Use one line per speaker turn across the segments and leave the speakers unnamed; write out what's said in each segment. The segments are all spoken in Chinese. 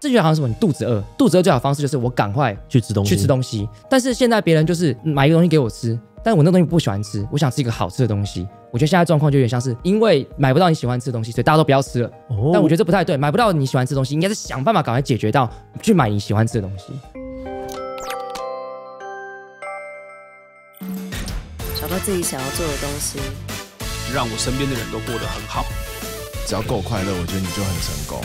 这就好像什么，你肚子饿，肚子饿最好的方式就是我赶快
去吃东西。
但是现在别人就是买一个东西给我吃，但我那东西不喜欢吃，我想吃一个好吃的东西。我觉得现在状况就有点像是因为买不到你喜欢吃的东西，所以大家都不要吃了。但我觉得这不太对，买不到你喜欢吃的东西，应该是想办法赶快解决到去买你喜欢吃的东西。
找到自己想要做的东西，
让我身边的人都过得很好。
只要够快乐，我觉得你就很成功。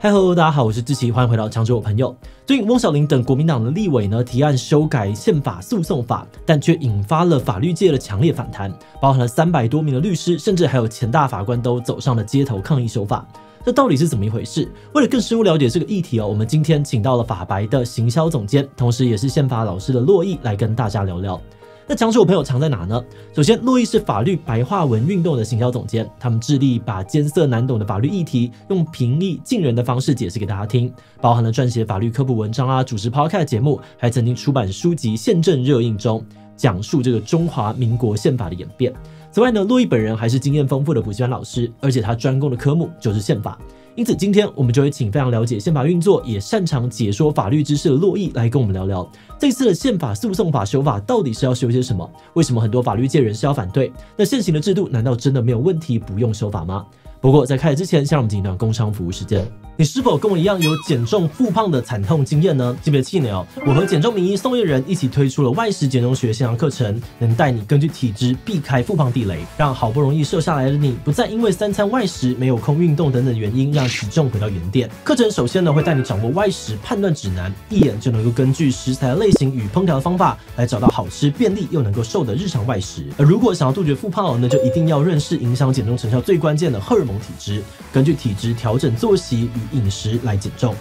嗨，Hello， 大家好，我是志祺，欢迎回到强者我朋友。最近翁小玲等国民党的立委呢提案修改宪法诉讼法，但却引发了法律界的强烈反弹，包含了300多名的律师，甚至还有前大法官都走上了街头抗议修法。这到底是怎么一回事？为了更深入了解这个议题我们今天请到了法白的行销总监，同时也是宪法老师的洛毅来跟大家聊聊。那强者我朋友藏在哪呢？首先，洛毅是法律白话文运动的行销总监，他们致力把艰涩难懂的法律议题用平易近人的方式解释给大家听，包含了撰写法律科普文章啊，主持 podcast 节目，还曾经出版书籍《宪政热映中》，讲述这个中华民国宪法的演变。此外呢，洛毅本人还是经验丰富的补习班老师，而且他专攻的科目就是宪法。因此，今天我们就会请非常了解宪法运作，也擅长解说法律知识的洛毅来跟我们聊聊这次的宪法诉讼法修法到底是要修些什么？为什么很多法律界人士要反对？那现行的制度难道真的没有问题，不用修法吗？不过在开始之前，先让我们进一段工商服务时间。你是否跟我一样有减重复胖的惨痛经验呢？记不得气馁哦！我和减重名医宋叶人一起推出了外食减重学线上课程，能带你根据体质避开复胖地雷，让好不容易瘦下来的你不再因为3餐外食、没有空运动等等原因让体重回到原点。课程首先呢会带你掌握外食判断指南，一眼就能够根据食材的类型与烹调的方法来找到好吃、便利又能够瘦的日常外食。而如果想要杜绝复胖，那就一定要认识影响减重成效最关键的荷尔蒙体质，根据体质调整作息与饮食来减重，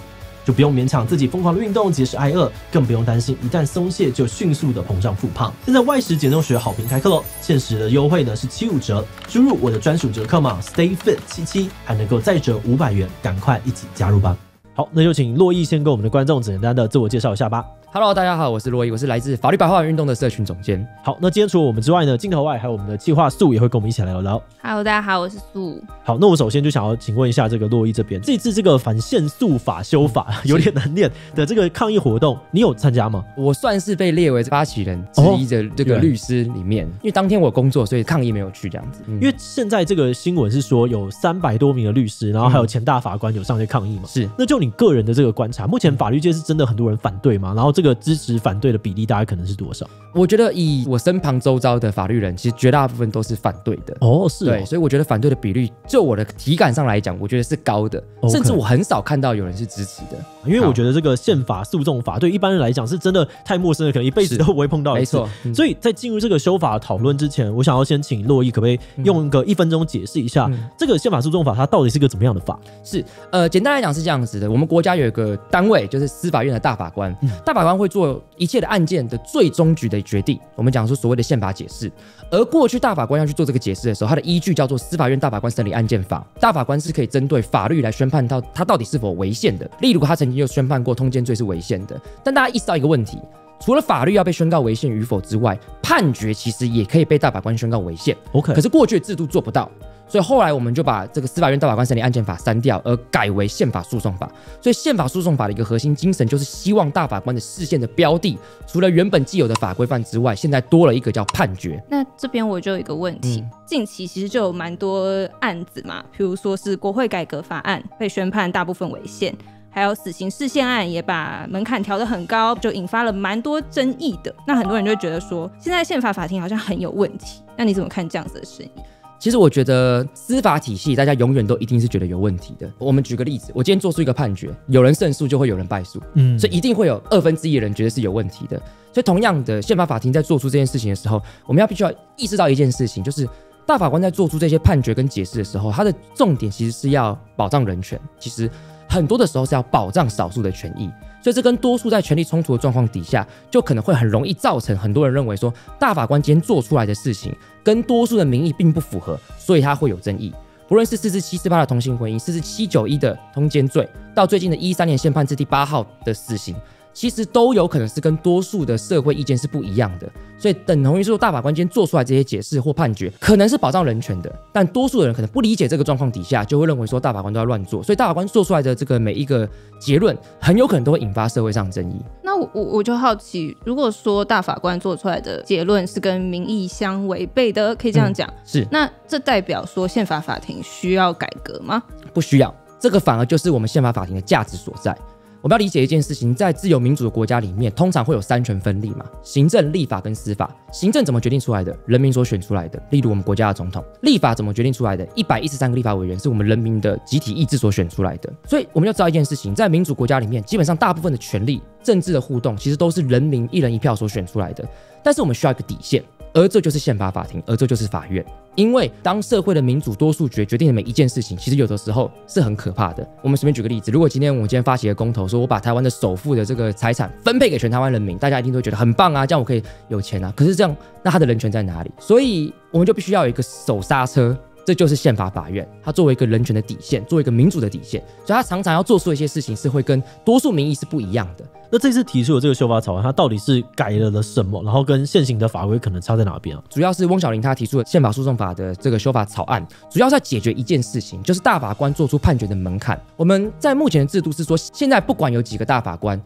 就不用勉强自己疯狂的运动节食挨饿，更不用担心一旦松懈就迅速的膨胀复胖。现在外食减重学好评开课咯，限时的优惠呢是75折，输入我的专属折扣码 STAYFIT77 还能够再折500元，赶快一起加入吧。好，那就请洛毅先跟我们的观众简单的自我介绍一下吧。
Hello， 大家好，我是洛毅，我是来自法律白话文运动的社群总监。
好，那今天除了我们之外呢，镜头外还有我们的企划素也会跟我们一起来聊聊。
Hello， 大家好，我是素。
好，那我首先就想要请问一下这个洛毅这边，这次这个反限速法修法有点难念的这个抗议活动，你有参加吗？
我算是被列为发起人之一的这个律师里面，因为当天我工作，所以抗议没有去这样子。
因为现在这个新闻是说有300多名的律师，然后还有前大法官有上街抗议嘛？
是。
那就你个人的这个观察，目前法律界是真的很多人反对吗？然后这个支持反对的比例大概可能是多少？
我觉得以我身旁周遭的法律人，其实绝大部分都是反对的。
是
对，所以我觉得反对的比率，就我的体感上来讲，我觉得是高的，甚至我很少看到有人是支持的。
因为我觉得这个宪法诉讼法对一般人来讲是真的太陌生了，可能一辈子都不会碰到一次。没错。所以在进入这个修法讨论之前，我想要先请洛毅可不可以用个1分钟解释一下这个宪法诉讼法它到底是个怎么样的法？
是简单来讲是这样子的，我们国家有一个单位就是司法院的大法官，大法官会做一切的案件的最终局的决定，我们讲说所谓的宪法解释。而过去大法官要去做这个解释的时候，他的依据叫做《司法院大法官审理案件法》，大法官是可以针对法律来宣判到他到底是否违宪的。例如他曾经就宣判过通奸罪是违宪的，但大家意识到一个问题，除了法律要被宣告违宪与否之外，判决其实也可以被大法官宣告违宪。可是过去的制度做不到，所以后来我们就把这个司法院大法官审理案件法删掉，而改为宪法诉讼法。所以宪法诉讼法的一个核心精神就是希望大法官的释宪的标的，除了原本既有的法规范之外，现在多了一个叫判决。
那这边我就有一个问题，近期其实就有蛮多案子嘛，譬如说是国会改革法案被宣判大部分违宪，还有死刑释宪案也把门槛调得很高，就引发了蛮多争议的。那很多人就觉得说，现在宪法法庭好像很有问题，那你怎么看这样子的声音？
其实我觉得司法体系大家永远都一定是觉得有问题的。我们举个例子，我今天做出一个判决，有人胜诉就会有人败诉，所以一定会有1/2的人觉得是有问题的。所以同样的，宪法法庭在做出这件事情的时候，我们必须要意识到一件事情，就是大法官在做出这些判决跟解释的时候，他的重点其实是要保障人权，其实很多的时候是要保障少数的权益。所以这跟多数在权力冲突的状况底下，就可能会很容易造成很多人认为说，大法官今天做出来的事情跟多数的民意并不符合，所以他会有争议。不论是44748的同性婚姻，44791的通奸罪，到最近的113年宪判字第8号的死刑，其实都有可能是跟多数的社会意见是不一样的，所以等同于说大法官今天做出来这些解释或判决，可能是保障人权的，但多数的人可能不理解这个状况底下，就会认为说大法官都要乱做，所以大法官做出来的这个每一个结论，很有可能都会引发社会上争议。
那我就好奇，如果说大法官做出来的结论是跟民意相违背的，可以这样讲，
是，
那这代表说宪法法庭需要改革吗？
不需要，这个反而就是我们宪法法庭的价值所在。我们要理解一件事情，在自由民主的国家里面，通常会有三权分立嘛，行政、立法跟司法。行政怎么决定出来的？人民所选出来的，例如我们国家的总统。立法怎么决定出来的？113个立法委员是我们人民的集体意志所选出来的。所以我们要知道一件事情，在民主国家里面，基本上大部分的权利、政治的互动，其实都是人民一人一票所选出来的。但是我们需要一个底线，而这就是宪法法庭，而这就是法院。因为当社会的民主多数决定的每一件事情，其实有的时候是很可怕的。我们随便举个例子，如果今天发起了公投，说我把台湾的首富的这个财产分配给全台湾人民，大家一定都会觉得很棒啊，这样我可以有钱啊。可是这样，那他的人权在哪里？所以我们就必须要有一个手刹车。这就是宪法法院，它作为一个人权的底线，作为一个民主的底线，所以它常常要做出一些事情是会跟多数民意是不一样的。
那这次提出的这个修法草案，它到底是改了什么？然后跟现行的法规可能差在哪边啊？
主要是翁小玲他提出的宪法诉讼法的这个修法草案，主要是在解决一件事情，就是大法官做出判决的门槛。我们在目前的制度是说，现在不管有几个大法官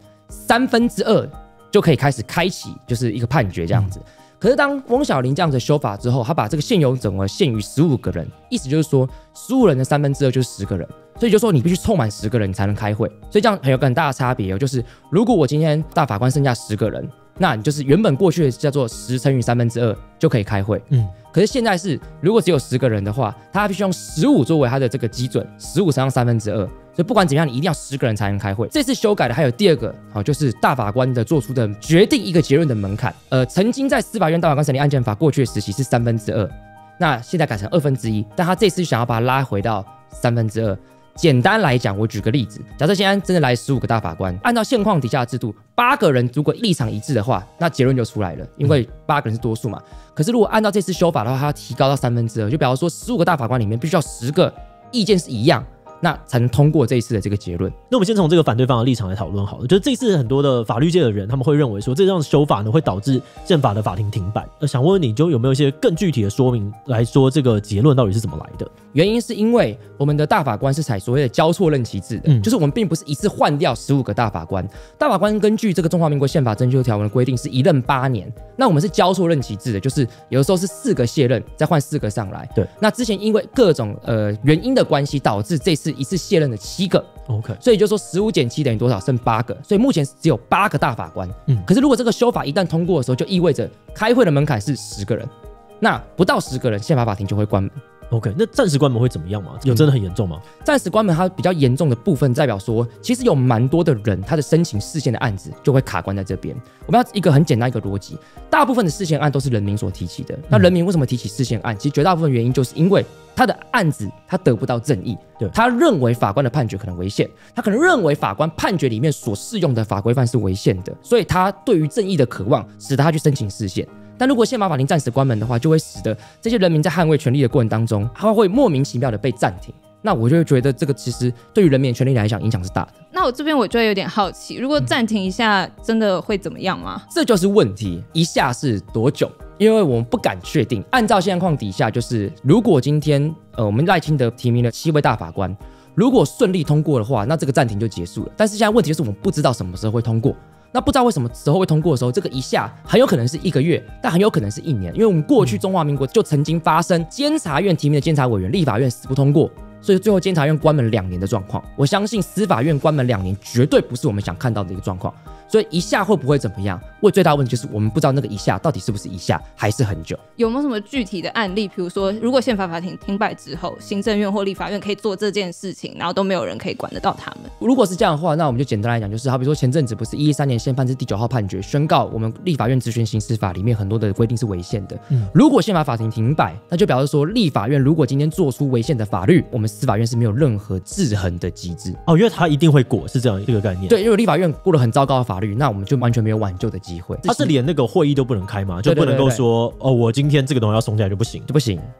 ，2/3就可以开始开启就是一个判决这样子。可是当翁小玲这样子修法之后，他把这个现有整额限于15个人，意思就是说15人的2/3就是10个人，所以就说你必须凑满10个人才能开会。所以这样有个很大的差别，就是如果我今天大法官剩下10个人，那你就是原本过去的叫做10乘以2/3就可以开会。可是现在是如果只有10个人的话，他必须用15作为他的这个基准，15乘上2/3，所以不管怎么样，你一定要10个人才能开会。这次修改的还有第二个，就是大法官的做出的决定一个结论的门槛。曾经在司法院大法官审理案件法过去的时期是2/3，那现在改成1/2，但他这次想要把它拉回到2/3。简单来讲，我举个例子，假设现在真的来15个大法官，按照现况底下的制度，8个人如果立场一致的话，那结论就出来了，因为8个人是多数嘛。可是如果按照这次修法的话，它要提高到2/3，就表示说15个大法官里面必须要10个意见是一样，那才能通过这一次的这个结论。
那我们先从这个反对方的立场来讨论好了。就是这一次很多的法律界的人，他们会认为说，这样的修法呢会导致宪法的法庭停摆。想问问你，就有没有一些更具体的说明来说，这个结论到底是怎么来的？
原因是因为我们的大法官是采所谓的交错任期制的，就是我们并不是一次换掉15个大法官。大法官根据这个中华民国宪法增修条文的规定是1任8年，那我们是交错任期制的，就是有的时候是4个卸任，再换4个上来。
对，
那之前因为各种原因的关系，导致这次一次卸任的7个。
OK，
所以就说15减7等于多少？剩8个，所以目前只有8个大法官。可是如果这个修法一旦通过的时候，就意味着开会的门槛是10个人，那不到10个人，宪法法庭就会关门。
OK， 那暂时关门会怎么样吗？有真的很严重吗？
暂时关门它比较严重的部分代表说，其实有蛮多的人他的申请释宪的案子就会卡关在这边。我们要一个很简单一个逻辑，大部分的释宪案都是人民所提起的。那人民为什么提起释宪案？其实绝大部分原因就是因为他的案子他得不到正义，他认为法官的判决可能违宪，他可能认为法官判决里面所适用的法规范是违宪的，所以他对于正义的渴望使得他去申请释宪。但如果宪法法庭暂时关门的话，就会使得这些人民在捍卫权利的过程当中，他会莫名其妙的被暂停。那我就会觉得这个其实对于人民的权利来讲影响是大的。
那我这边我就会有点好奇，如果暂停一下，真的会怎么样吗？
这就是问题，一下是多久？因为我们不敢确定。按照现况底下，就是如果今天我们赖清德提名了7位大法官，如果顺利通过的话，那这个暂停就结束了。但是现在问题就是我们不知道什么时候会通过。那不知道为什么时候会通过的时候，这个一下很有可能是1个月，但很有可能是1年，因为我们过去中华民国就曾经发生监察院提名的监察委员，立法院死不通过，所以最后监察院关门2年的状况。我相信司法院关门2年绝对不是我们想看到的一个状况。所以一下会不会怎么样？最大的问题就是我们不知道那个一下到底是不是一下，还是很久。
有没有什么具体的案例？比如说，如果宪法法庭停摆之后，行政院或立法院可以做这件事情，然后都没有人可以管得到他们。
如果是这样的话，那我们就简单来讲，就是好比说前阵子不是113年宪判是第9号判决，宣告我们立法院质询刑事法里面很多的规定是违宪的。如果宪法法庭停摆，那就表示说立法院如果今天做出违宪的法律，我们司法院是没有任何制衡的机制。
因为它一定会过，是这样一个概念。
对，因为立法院过了很糟糕的法律。律，那我们就完全没有挽救的机会。
他是连那个会议都不能开吗？就不能够说哦，我今天这个东西要松下来就不行，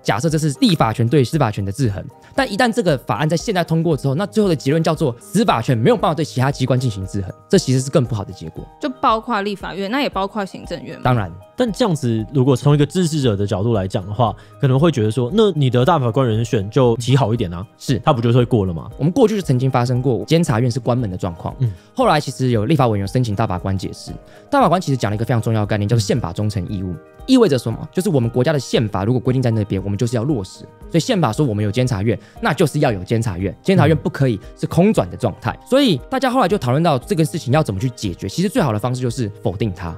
假设这是立法权对司法权的制衡，但一旦这个法案在现在通过之后，那最后的结论叫做司法权没有办法对其他机关进行制衡，这其实是更不好的结果。
就包括立法院，那也包括行政院嘛。
当然，
但这样子，如果从一个支持者的角度来讲的话，可能会觉得说，那你的大法官人选就提好一点啊，
是
他不就会过了吗？
我们过去就曾经发生过监察院是关门的状况，后来其实有立法委员申请大法官解释，大法官其实讲了一个非常重要的概念，叫做宪法忠诚义务。意味着什么？就是我们国家的宪法如果规定在那边，我们就是要落实。所以宪法说我们有监察院，那就是要有监察院，监察院不可以是空转的状态。所以大家后来就讨论到这个事情要怎么去解决。其实最好的方式就是否定它，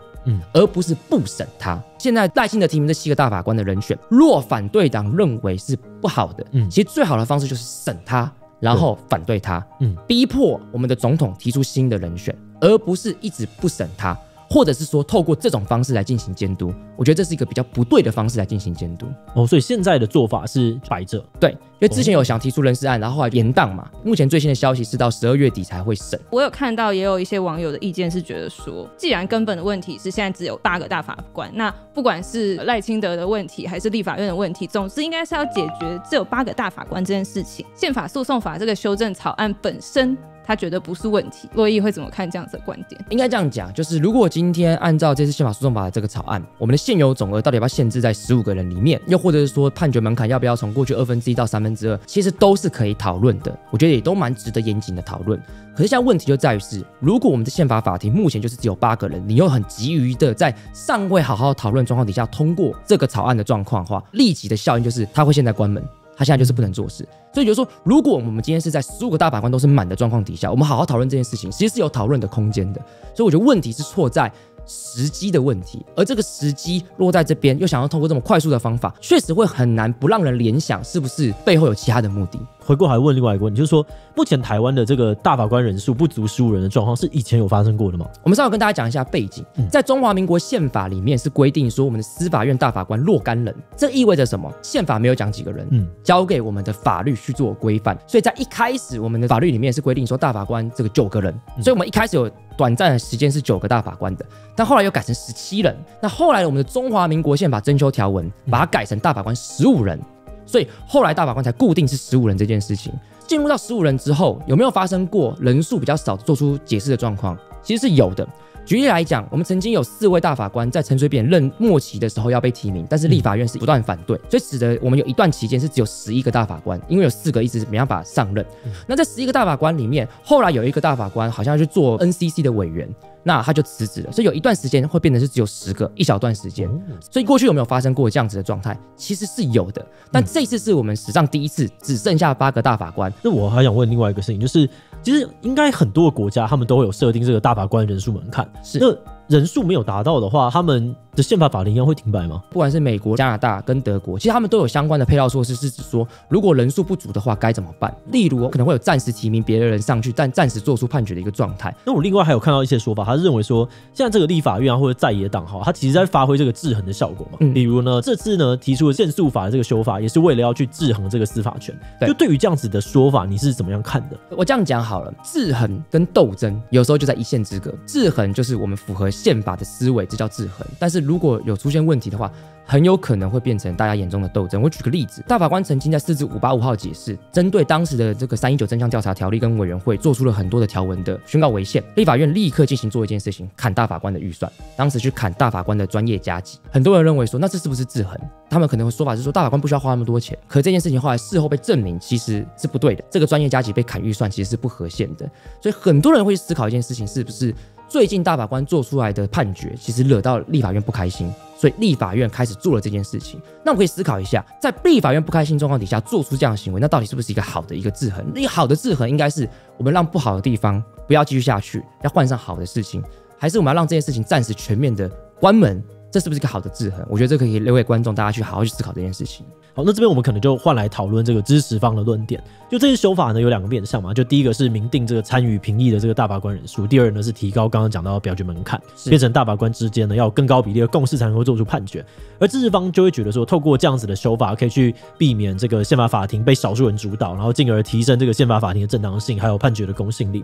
而不是不审它。现在赖清德提名这7个大法官的人选，若反对党认为是不好的，其实最好的方式就是审他，然后反对他，逼迫我们的总统提出新的人选，而不是一直不审他。或者是说透过这种方式来进行监督，我觉得这是一个比较不对的方式来进行监督。
所以现在的做法是摆着。
对，因为之前有想提出人事案，然后后来延宕嘛。目前最新的消息是到12月底才会审。
我有看到也有一些网友的意见是觉得说，既然根本的问题是现在只有8个大法官，那不管是赖清德的问题还是立法院的问题，总之应该是要解决只有8个大法官这件事情。宪法诉讼法这个修正草案本身他觉得不是问题，洛毅会怎么看这样子的观点？
应该这样讲，就是如果今天按照这次宪法诉讼法的这个草案，我们的现有总额到底要不要限制在15个人里面，又或者是说判决门槛要不要从过去1/2到2/3，其实都是可以讨论的，我觉得也都蛮值得严谨的讨论。可是现在问题就在于是，如果我们的宪法法庭目前就是只有8个人，你又很急于的在尚未好好讨论状况底下通过这个草案的状况的话，立即的效应就是它会现在关门。他现在就是不能做事，所以就是说，如果我们今天是在15个大法官都是满的状况底下，我们好好讨论这件事情，其实是有讨论的空间的。所以我觉得问题是错在时机的问题，而这个时机落在这边，又想要通过这么快速的方法，确实会很难不让人联想是不是背后有其他的目的。
回过来问另外一个问题，就是说，目前台湾的这个大法官人数不足15人的状况，是以前有发生过的吗？
我们稍微跟大家讲一下背景，在中华民国宪法里面是规定说，我们的司法院大法官若干人，这意味着什么？宪法没有讲几个人，交给我们的法律去做规范。所以在一开始，我们的法律里面是规定说大法官这个9个人，所以我们一开始有短暂的时间是9个大法官的，但后来又改成17人。那后来我们的中华民国宪法增修条文把它改成大法官15人。所以后来大法官才固定是15人这件事情。进入到15人之后，有没有发生过人数比较少做出解释的状况？其实是有的。举例来讲，我们曾经有4位大法官在陈水扁任末期的时候要被提名，但是立法院是不断反对，所以使得我们有一段期间是只有11个大法官，因为有4个一直没办法上任。那在11个大法官里面，后来有一个大法官好像去做 NCC 的委员，那他就辞职了，所以有一段时间会变成是只有10个，一小段时间。所以过去有没有发生过这样子的状态？其实是有的，但这次是我们史上第一次只剩下8个大法官。
那我还想问另外一个事情，就是其实应该很多个国家他们都会有设定这个大法官人数门槛，
是
那人数没有达到的话，他们的宪法法庭一样会停摆吗？
不管是美国、加拿大跟德国，其实他们都有相关的配套措施，是指说如果人数不足的话该怎么办。例如可能会有暂时提名别的人上去，但暂时做出判决的一个状态。
那我另外还有看到一些说法，他是认为说现在这个立法院或者在野党他其实在发挥这个制衡的效果嘛。比如呢，这次呢提出了宪诉法的这个修法，也是为了要去制衡这个司法权。就对于这样子的说法，你是怎么样看的？
我这样讲好了，制衡跟斗争有时候就在一线之隔。制衡就是我们符合宪法的思维，这叫制衡。但是如果有出现问题的话，很有可能会变成大家眼中的斗争。我举个例子，大法官曾经在4至585号解释，针对当时的这个319真相调查条例跟委员会做出了很多的条文的宣告违宪，立法院立刻进行做一件事情，砍大法官的预算，当时去砍大法官的专业加级。很多人认为说，那这是不是制衡？他们可能会说法是说，大法官不需要花那么多钱，可这件事情后来事后被证明其实是不对的，这个专业加级被砍预算其实是不合宪的。所以很多人会思考一件事情，是不是最近大法官做出来的判决其实惹到立法院不开心，所以立法院开始做了这件事情。那我们可以思考一下，在立法院不开心状况底下做出这样的行为，那到底是不是一个好的一个制衡？一个好的制衡应该是我们让不好的地方不要继续下去，要换上好的事情，还是我们要让这件事情暂时全面的关门？这是不是一个好的制衡？我觉得这可以留给观众大家去好好去思考这件事情。
好，那这边我们可能就换来讨论这个支持方的论点。就这些修法呢有2个面向嘛，就第一个是明定这个参与评议的这个大法官人数，第二呢是提高刚刚讲到的表决门槛，变成大法官之间呢要有更高比例的共识才能够做出判决。而支持方就会觉得说，透过这样子的修法可以去避免这个宪法法庭被少数人主导，然后进而提升这个宪法法庭的正当性还有判决的公信力。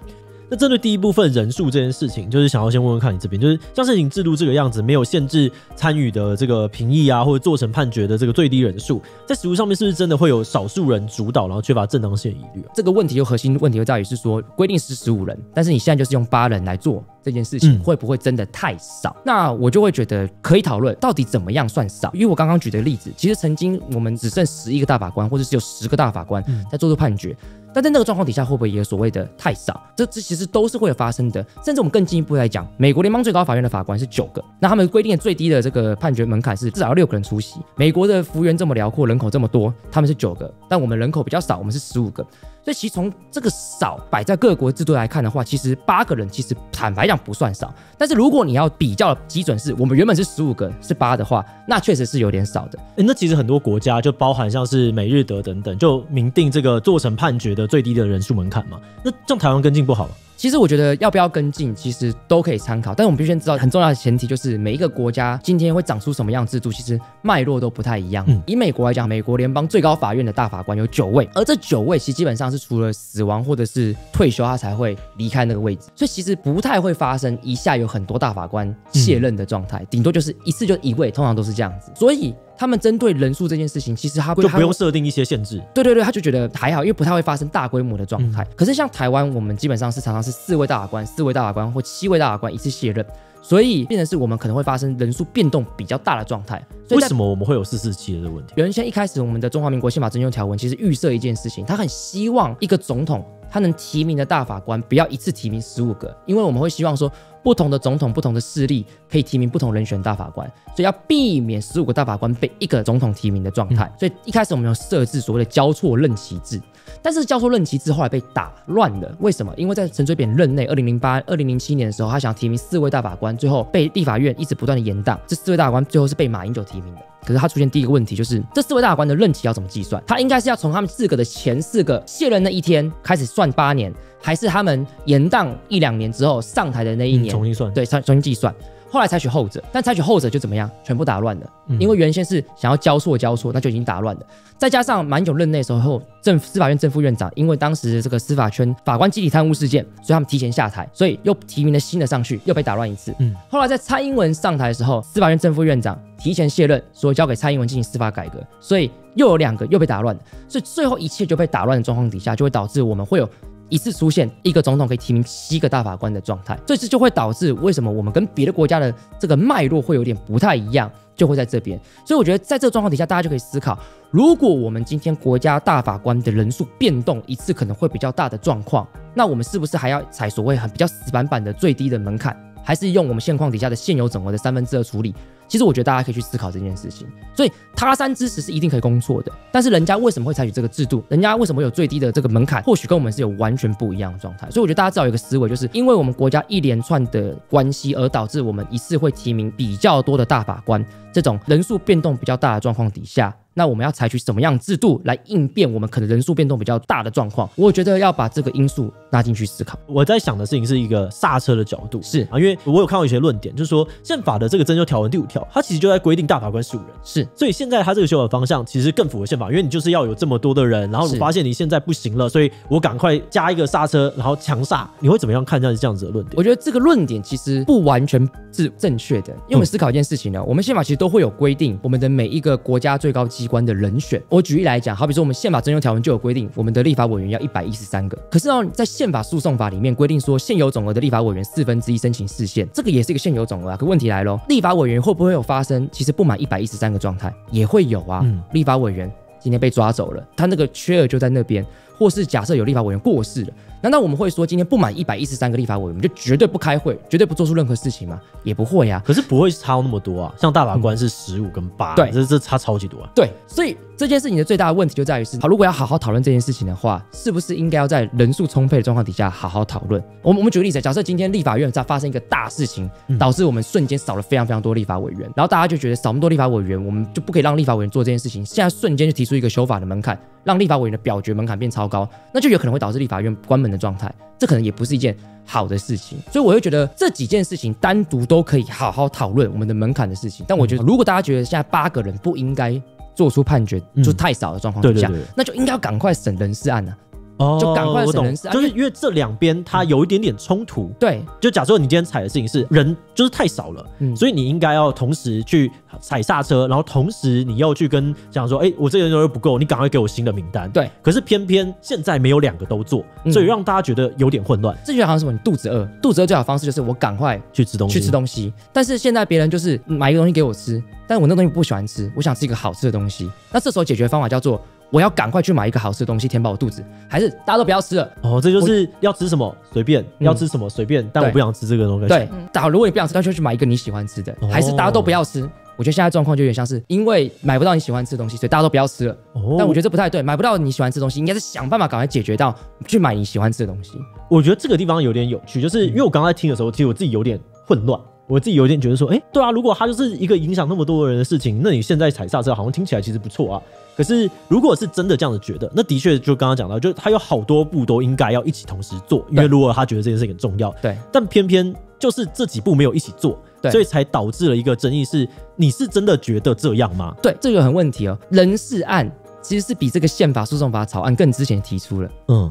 那针对第一部分人数这件事情，就是想要先问问看你这边，就是像申请制度这个样子，没有限制参与的这个评议啊，或者做成判决的这个最低人数，在实务上面是不是真的会有少数人主导，然后缺乏正当性的疑虑？
这个问题核心问题就在于是说，规定是15人，但是你现在就是用8人来做这件事情，会不会真的太少？那我就会觉得可以讨论到底怎么样算少。因为我刚刚举的例子，其实曾经我们只剩11个大法官，或者只有10个大法官在做出判决。但在那个状况底下，会不会也有所谓的太少？这其实都是会有发生的。甚至我们更进一步来讲，美国联邦最高法院的法官是9个，那他们规定的最低的这个判决门槛是至少要6个人出席。美国的幅员这么辽阔，人口这么多，他们是9个，但我们人口比较少，我们是15个。所以其实从这个少摆在各国制度来看的话，其实8个人其实坦白讲不算少。但是如果你要比较的基准是我们原本是15个是8的话，那确实是有点少的。
那其实很多国家就包含像是美日德等等，就明定这个做成判决的最低的人数门槛嘛。那这样台湾跟进不好吗？
其实我觉得要不要跟进，其实都可以参考，但我们必须先知道很重要的前提就是每一个国家今天会长出什么样的制度，其实脉络都不太一样。以美国来讲，美国联邦最高法院的大法官有9位，而这9位其实基本上是除了死亡或者是退休，他才会离开那个位置，所以其实不太会发生一下有很多大法官卸任的状态，顶多就是一次就1位，通常都是这样子。所以他们针对人数这件事情，其实他
就不用设定一些限制。
对对对，他就觉得还好，因为不太会发生大规模的状态。可是像台湾，我们基本上是常常是4位大法官、4位大法官或7位大法官一次卸任，所以变成是我们可能会发生人数变动比较大的状态。
为什么我们会有447的这个问题？
原先一开始我们的中华民国宪法增修条文其实预设一件事情，他很希望一个总统他能提名的大法官不要一次提名15个，因为我们会希望说不同的总统、不同的势力可以提名不同人选大法官，所以要避免15个大法官被一个总统提名的状态。所以一开始我们有设置所谓的交错任期制，但是交错任期制后来被打乱了。为什么？因为在陈水扁任内2008、2007年的时候，他想提名4位大法官，最后被立法院一直不断的延宕，这4位大法官最后是被马英九提名的。可是他出现第一个问题，就是这4位大法官的任期要怎么计算？他应该是要从他们4个的前4个卸任那一天开始算8年，还是他们延宕1-2年之后上台的那一年
重新算？对，
重新计算。后来采取后者，但采取后者就怎么样？全部打乱了，因为原先是想要交错，那就已经打乱了。再加上马英九任内的时候，司法院正副院长因为当时这个司法圈法官集体贪污事件，所以他们提前下台，所以又提名了新的上去，又被打乱一次。后来在蔡英文上台的时候，司法院正副院长提前卸任，说交给蔡英文进行司法改革，所以又有2个又被打乱了。所以最后一切就被打乱的状况底下，就会导致我们会有一次出现一个总统可以提名7个大法官的状态，所以这就会导致为什么我们跟别的国家的这个脉络会有点不太一样，就会在这边。所以我觉得在这个状况底下，大家就可以思考，如果我们今天国家大法官的人数变动一次可能会比较大的状况，那我们是不是还要采所谓比较死板板的最低的门槛，还是用我们现况底下的现有总额的2/3处理？其实我觉得大家可以去思考这件事情。所以他山之石是一定可以攻错的，但是人家为什么会采取这个制度？人家为什么有最低的这个门槛？或许跟我们是有完全不一样的状态。所以我觉得大家至少有一个思维，就是因为我们国家一连串的关系，而导致我们一次会提名比较多的大法官，这种人数变动比较大的状况底下，那我们要采取什么样的制度来应变我们可能人数变动比较大的状况？我觉得要把这个因素纳进去思考。
我在想的事情是一个刹车的角度，
是
啊，因为我有看到一些论点，就是说宪法的这个增修条文第5条，它其实就在规定大法官15人，
是，
所以现在它这个修法方向其实更符合宪法，因为你就是要有这么多的人，然后你发现你现在不行了，所以我赶快加一个刹车，然后强刹。你会怎么样看这样子的论点？
我觉得这个论点其实不完全是正确的，因为我们思考一件事情呢，我们宪法其实都会有规定我们的每一个国家最高机关的人选。我举例来讲，好比说我们宪法增修条文就有规定，我们的立法委员要113个。可是呢，在宪法诉讼法里面规定说，现有总额的立法委员1/4申请释宪，这个也是一个现有总额啊。可问题来咯，立法委员会不会有发生其实不满113个状态？也会有啊。立法委员今天被抓走了，他那个缺额就在那边，或是假设有立法委员过世了，难道我们会说今天不满113个立法委员，我们就绝对不开会，绝对不做出任何事情吗？也不会啊。
可是不会差那么多啊，像大法官是15跟8，对，这差超级多啊。
对，所以这件事情的最大的问题就在于是，如果要好好讨论这件事情的话，是不是应该要在人数充沛的状况底下好好讨论？我们举个例子，假设今天立法院在发生一个大事情，导致我们瞬间少了非常非常多立法委员，然后大家就觉得少那么多立法委员，我们就不可以让立法委员做这件事情，现在瞬间就提出一个修法的门槛，让立法委员的表决门槛变超高，那就有可能会导致立法院关门的状态，这可能也不是一件好的事情。所以我会觉得这几件事情单独都可以好好讨论我们的门槛的事情，但我觉得如果大家觉得现在8个人不应该做出判决，就太少的状况之下，那就应该要赶快审人事案啊。就赶快
我懂，
审人事案，
就是因为这两边它有一点点冲突。
对，
就假设你今天踩的事情是人就是太少了，所以你应该要同时去踩刹车，然后同时你又去跟讲说，我这个人又不够，你赶快给我新的名单。
对，
可是偏偏现在没有2个都做，所以让大家觉得有点混乱。
这就好像什么，你肚子饿，肚子饿最好的方式就是我赶快
去吃东西，但
是现在别人就是买一个东西给我吃，但是我那东西不喜欢吃，我想吃一个好吃的东西，那这时候解决方法叫做我要赶快去买一个好吃的东西填饱我肚子，还是大家都不要吃了？
这就是要吃什么随便，要吃什么随便，但我不想吃这个东西。
对，如果你不想吃，那就去买一个你喜欢吃的，还是大家都不要吃？我觉得现在状况就有点像是因为买不到你喜欢吃的东西，所以大家都不要吃了。但我觉得这不太对，买不到你喜欢吃的东西，应该是想办法赶快解决到去买你喜欢吃的东西。
我觉得这个地方有点有趣，就是因为我刚才听的时候，其实我自己有点混乱。我自己有点觉得说，对啊，如果它就是一个影响那么多人的事情，那你现在踩刹车好像听起来其实不错啊。可是如果是真的这样子觉得，那的确就刚刚讲到，就他有好多步都应该要一起同时做，因为如果他觉得这件事情很重要，
对，
但偏偏就是这几步没有一起做，所以才导致了一个争议是，你是真的觉得这样吗？
对，这个很问题哦。人事案其实是比这个宪法诉讼法草案更之前提出了，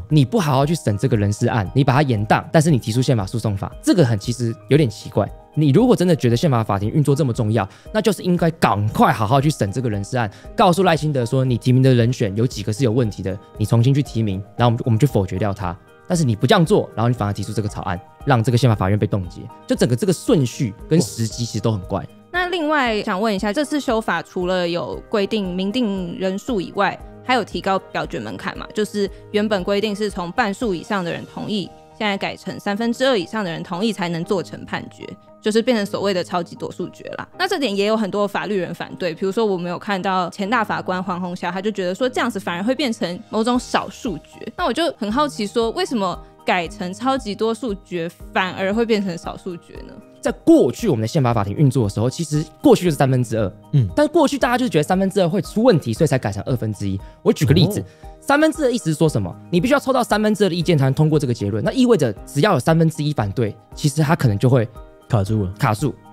你不好好去审这个人事案，你把它延宕，但是你提出宪法诉讼法，这个其实有点奇怪。你如果真的觉得宪法法庭运作这么重要，那就是应该赶快好好去审这个人事案，告诉赖清德说你提名的人选有几个是有问题的，你重新去提名，然后我们去否决掉他。但是你不这样做，然后你反而提出这个草案，让这个宪法法院被冻结，就整个这个顺序跟时机其实都很怪。
那另外想问一下，这次修法除了有规定明定人数以外，还有提高表决门槛嘛？就是原本规定是从半数以上的人同意，现在改成2/3以上的人同意才能做成判决，就是变成所谓的超级多数决啦。那这点也有很多法律人反对，比如说我们有看到前大法官黄宏孝，他就觉得说这样子反而会变成某种少数决。那我就很好奇说，为什么改成超级多数决反而会变成少数决呢？
在过去我们的宪法法庭运作的时候，其实过去就是2/3，但是过去大家就是觉得2/3会出问题，所以才改成1/2。我举个例子，2/3的意思是说什么？你必须要抽到2/3的意见才能通过这个结论，那意味着只要有1/3反对，其实他可能就会
卡住了。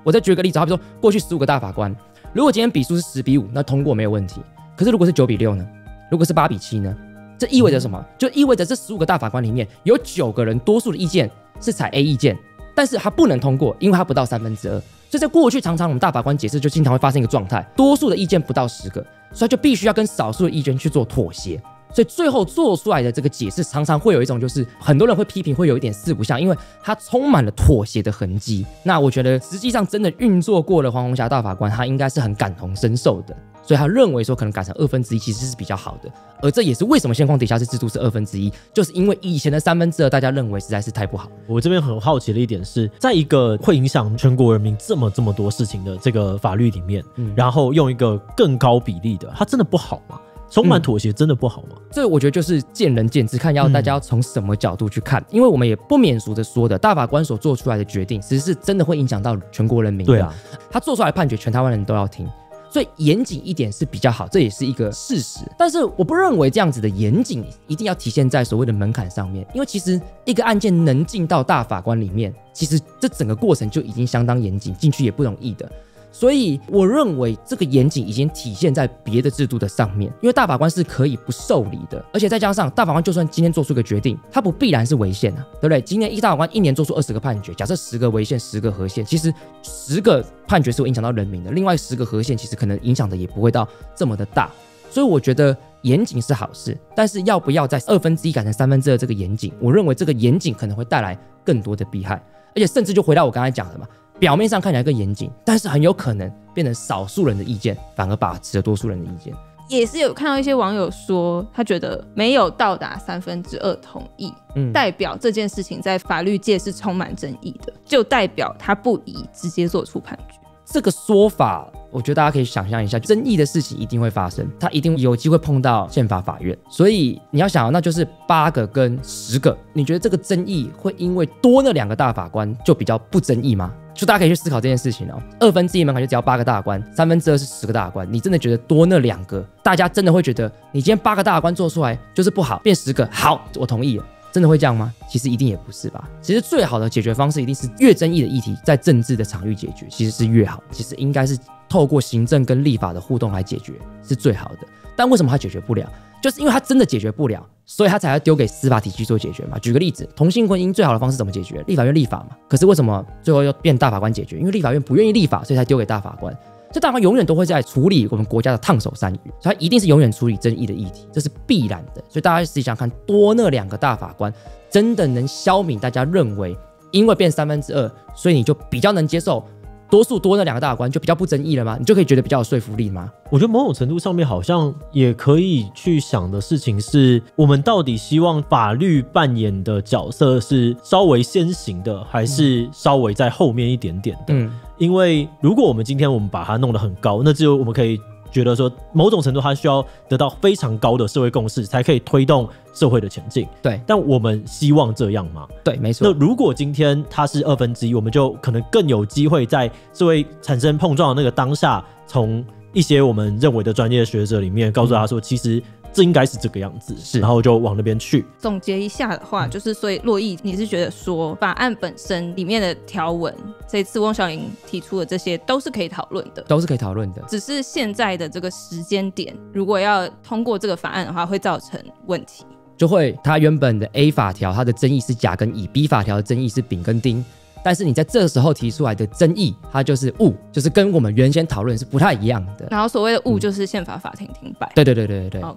我再举个例子，好比说过去15个大法官，如果今天比数是10:5，那通过没有问题。可是如果是9:6呢？如果是8:7呢？这意味着什么？就意味着这15个大法官里面有9个人多数的意见是采 A 意见，但是他不能通过，因为他不到2/3。所以在过去常常我们大法官解释就经常会发生一个状态，多数的意见不到10个，所以他就必须要跟少数的意见去做妥协。所以最后做出来的这个解释常常会有一种就是很多人会批评会有一点四不像，因为它充满了妥协的痕迹。那我觉得实际上真的运作过的黄宏霞大法官他应该是很感同身受的，所以他认为说可能改成1/2其实是比较好的。而这也是为什么现况底下是制度是1/2，就是因为以前的2/3大家认为实在是太不好。
我这边很好奇的一点是，在一个会影响全国人民这么多事情的这个法律里面，然后用一个更高比例的，它真的不好吗？充满妥协真的不好吗？
这我觉得就是见仁见智，看大家要从什么角度去看。因为我们也不免俗的说的，大法官所做出来的决定其实是真的会影响到全国人民的。
对啊，
他做出来的判决全台湾人都要听，所以严谨一点是比较好，这也是一个事实。但是我不认为这样子的严谨一定要体现在所谓的门槛上面，因为其实一个案件能进到大法官里面，其实这整个过程就已经相当严谨，进去也不容易的。所以我认为这个严谨已经体现在别的制度的上面，因为大法官是可以不受理的，而且再加上大法官就算今天做出个决定，他不必然是违宪啊，对不对？今天一大法官一年做出20个判决，假设10个违宪10个合宪，其实10个判决是会影响到人民的，另外10个合宪其实可能影响的也不会到这么的大。所以我觉得严谨是好事，但是要不要在1/2改成2/3这个严谨，我认为这个严谨可能会带来更多的弊害，而且甚至就回到我刚才讲的嘛，表面上看起来更严谨，但是很有可能变成少数人的意见反而把持了多数人的意见。
也是有看到一些网友说，他觉得没有到达2/3同意，代表这件事情在法律界是充满争议的，就代表他不宜直接做出判决。
这个说法我觉得大家可以想象一下，争议的事情一定会发生，它一定有机会碰到宪法法院，所以你要想那就是8个跟10个，你觉得这个争议会因为多那2个大法官就比较不争议吗？就大家可以去思考这件事情哦。1/2门槛就只要8个大法官，2/3是10个大法官，你真的觉得多那2个，大家真的会觉得你今天8个大法官做出来就是不好，变10个好，我同意了。真的会这样吗？其实一定也不是吧。其实最好的解决方式一定是越争议的议题在政治的场域解决，其实是越好。其实应该是透过行政跟立法的互动来解决是最好的。但为什么它解决不了？就是因为它真的解决不了，所以他才要丢给司法体系做解决嘛。举个例子，同性婚姻最好的方式怎么解决？立法院立法嘛。可是为什么最后又变大法官解决？因为立法院不愿意立法，所以才丢给大法官。所以大法官永远都会在处理我们国家的烫手山芋，所以他一定是永远处理争议的议题，这是必然的。所以大家实际想看，多那2个大法官真的能消弭大家认为因为变2/3，所以你就比较能接受多数多那2个大法官就比较不争议了吗？你就可以觉得比较有说服力吗？
我觉得某种程度上面好像也可以去想的事情是，我们到底希望法律扮演的角色是稍微先行的，还是稍微在后面一点点的？因为如果我们今天我们把它弄得很高，那只有我们可以觉得说，某种程度它需要得到非常高的社会共识，才可以推动社会的前进。
对，
但我们希望这样吗？
对，没错。
那如果今天它是1/2，我们就可能更有机会在社会产生碰撞的那个当下，从一些我们认为的专业学者里面告诉他说，其实这应该是这个样子，然后就往那边去。
总结一下的话，就是所以洛毅，你是觉得说法案本身里面的条文，这次翁小玲提出的这些都是可以讨论的，
都是可以讨论的，
只是现在的这个时间点，如果要通过这个法案的话，会造成问题。
就会它原本的 A 法条，它的争议是甲跟乙 ，B 法条的争议是丙跟丁。但是你在这时候提出来的争议，它就是误，就是跟我们原先讨论是不太一样的。
然后所谓的误就是宪法法庭停摆。
对，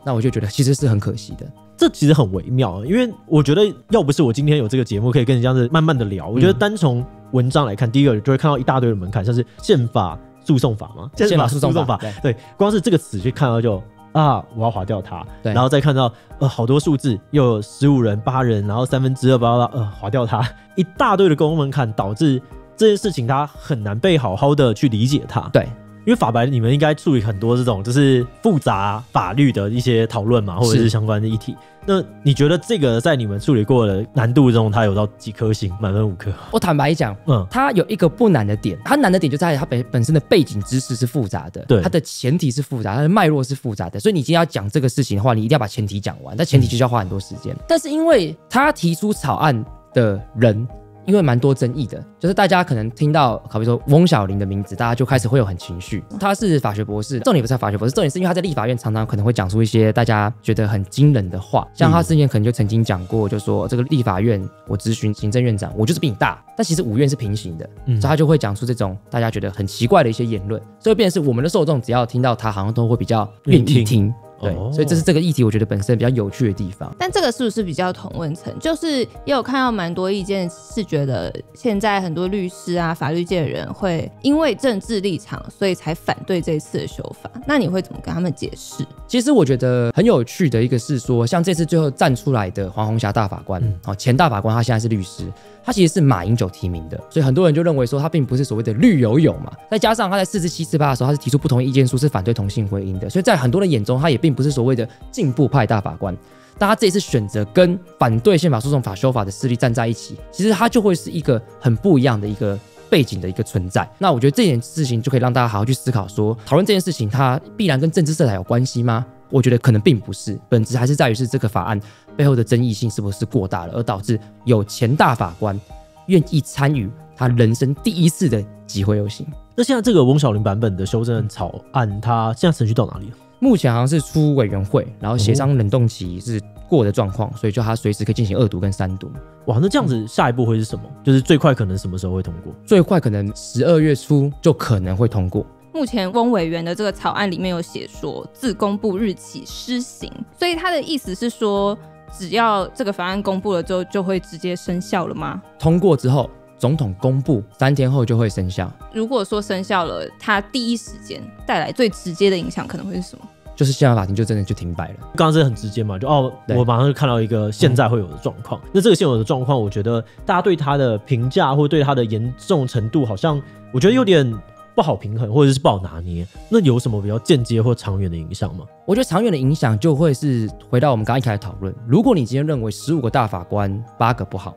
那我就觉得其实是很可惜的。
这其实很微妙，因为我觉得要不是我今天有这个节目可以跟你这样子慢慢的聊，我觉得单从文章来看，第一个就会看到一大堆的门槛，像是宪法诉讼法嘛，
宪法诉讼法，
对，光是这个词就看到就我要划掉它，然后再看到好多数字，又有15人、8人，然后2/3，划掉它，一大堆的公共门槛，导致这件事情它很难被好好的去理解它。
对，
因为法白你们应该处理很多这种就是复杂法律的一些讨论嘛，或者是相关的议题。那你觉得这个在你们处理过的难度中，它有到几颗星？满分5颗？
我坦白讲，它有一个不难的点，它难的点就在它本身的背景知识是复杂的，对，它的前提是复杂，它的脉络是复杂的，所以你今天要讲这个事情的话，你一定要把前提讲完，但前提就需要花很多时间。但是因为他提出草案的人，因为蛮多争议的，就是大家可能听到好比说翁小玲的名字，大家就开始会有很情绪。他是法学博士，重点不是法学博士，重点是因为他在立法院常常可能会讲出一些大家觉得很惊人的话，像他之前可能就曾经讲过，就说这个立法院我咨询行政院长，我就是比你大，但其实5院是平行的，所以他就会讲出这种大家觉得很奇怪的一些言论，所以变成是我们的受众只要听到他，好像都会比较愿意听。对，所以这是这个议题我觉得本身比较有趣的地方。
但这个是不是比较同温层？就是也有看到蛮多意见是觉得现在很多律师啊、法律界的人会因为政治立场，所以才反对这一次的修法。那你会怎么跟他们解释？
其实我觉得很有趣的一个是说，像这次最后站出来的黄虹霞大法官，前大法官，他现在是律师，他其实是马英九提名的，所以很多人就认为说他并不是所谓的绿油油嘛。再加上他在4至7次8的时候，他是提出不同意见书，是反对同性婚姻的，所以在很多人眼中，他也并不是所谓的进步派大法官。但他这一次选择跟反对宪法诉讼法修法的势力站在一起，其实他就会是一个很不一样的一个背景的一个存在。那我觉得这件事情就可以让大家好好去思考说，讨论这件事情它必然跟政治色彩有关系吗？我觉得可能并不是，本质还是在于是这个法案背后的争议性是不是过大了，而导致有前大法官愿意参与他人生第一次的集会游行。
那现在这个翁小玲版本的修正草案，它现在程序到哪里了？
目前好像是出委员会，然后协商冷冻期是过的状况，所以就它随时可以进行2读跟3读。
哇，那这样子下一步会是什么？就是最快可能什么时候会通过？
最快可能12月初就可能会通过。
目前翁委员的这个草案里面有写说自公布日起施行，所以他的意思是说，只要这个法案公布了之后，就会直接生效了吗？
通过之后，总统公布3天后就会生效。
如果说生效了，它第一时间带来最直接的影响可能会是什么？
就是宪法法庭就真的就停摆了。
刚刚这很直接嘛，就我马上就看到一个现在会有的状况。那这个现有的状况，我觉得大家对它的评价或对它的严重程度，好像我觉得有点不好平衡，或者是不好拿捏。那有什么比较间接或长远的影响吗？
我觉得长远的影响就会是回到我们刚刚一开始讨论，如果你今天认为15个大法官8个不好，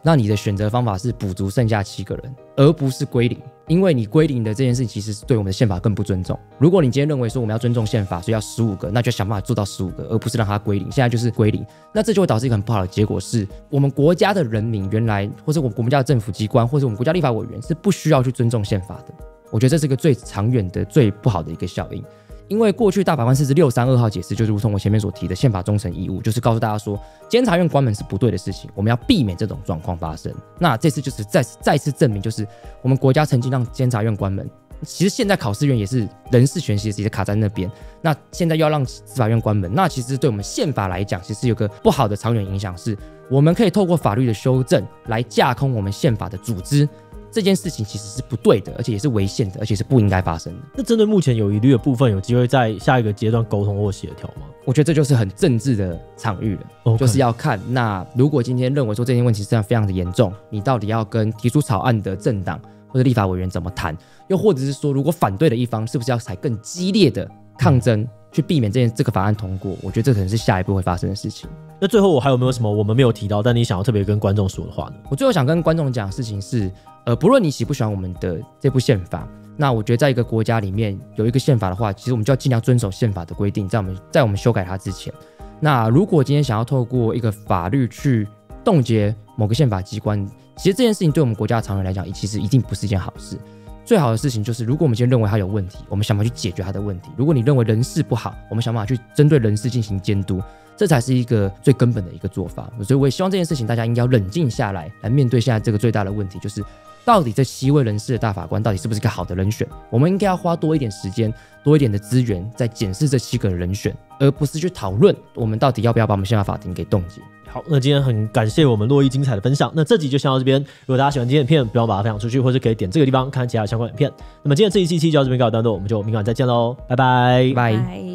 那你的选择方法是补足剩下7个人，而不是归零。因为你归零的这件事其实是对我们的宪法更不尊重。如果你今天认为说我们要尊重宪法，所以要15个，那就想办法做到15个，而不是让它归零。现在就是归零，那这就会导致一个很不好的结果，是我们国家的人民原来，或者我们国家的政府机关，或者我们国家立法委员是不需要去尊重宪法的。我觉得这是一个最长远的、最不好的一个效应。因为过去大法官释字632号解释，就如同我前面所提的宪法忠诚义务，就是告诉大家说，监察院关门是不对的事情，我们要避免这种状况发生。那这次就是再次证明，就是我们国家曾经让监察院关门。其实现在考试院也是人事权其实也卡在那边，那现在要让司法院关门，那其实对我们宪法来讲，其实有个不好的长远影响是，我们可以透过法律的修正来架空我们宪法的组织。这件事情其实是不对的，而且也是违宪的，而且是不应该发生的。
那针对目前有疑虑的部分，有机会在下一个阶段沟通或协调吗？
我觉得这就是很政治的场域了，
Okay.
就是要看那如果今天认为说这件问题是非常的严重，你到底要跟提出草案的政党或者立法委员怎么谈，又或者是说如果反对的一方是不是要采更激烈的抗争，去避免这个法案通过，我觉得这可能是下一步会发生的事情。
那最后我还有没有什么我们没有提到，但你想要特别跟观众说的话呢？
我最后想跟观众讲的事情是，不论你喜不喜欢我们的这部宪法，那我觉得在一个国家里面有一个宪法的话，其实我们就要尽量遵守宪法的规定，在我们修改它之前。那如果今天想要透过一个法律去冻结某个宪法机关，其实这件事情对我们国家的长远来讲，其实一定不是一件好事。最好的事情就是，如果我们今天认为它有问题，我们想办法去解决它的问题；如果你认为人事不好，我们想办法去针对人事进行监督，这才是一个最根本的一个做法。所以我也希望这件事情大家应该要冷静下来，来面对现在这个最大的问题，就是到底这7位人事的大法官到底是不是一个好的人选？我们应该要花多一点时间、多一点的资源在检视这7个人选，而不是去讨论我们到底要不要把我们宪法法庭给冻结。
好，那今天很感谢我们洛毅精彩的分享。那这集就先到这边，如果大家喜欢今天的影片，不要把它分享出去，或者可以点这个地方看其他相关影片。那么今天这一期就到这边告一段落，我们就明晚再见喽，拜拜，
拜。
拜。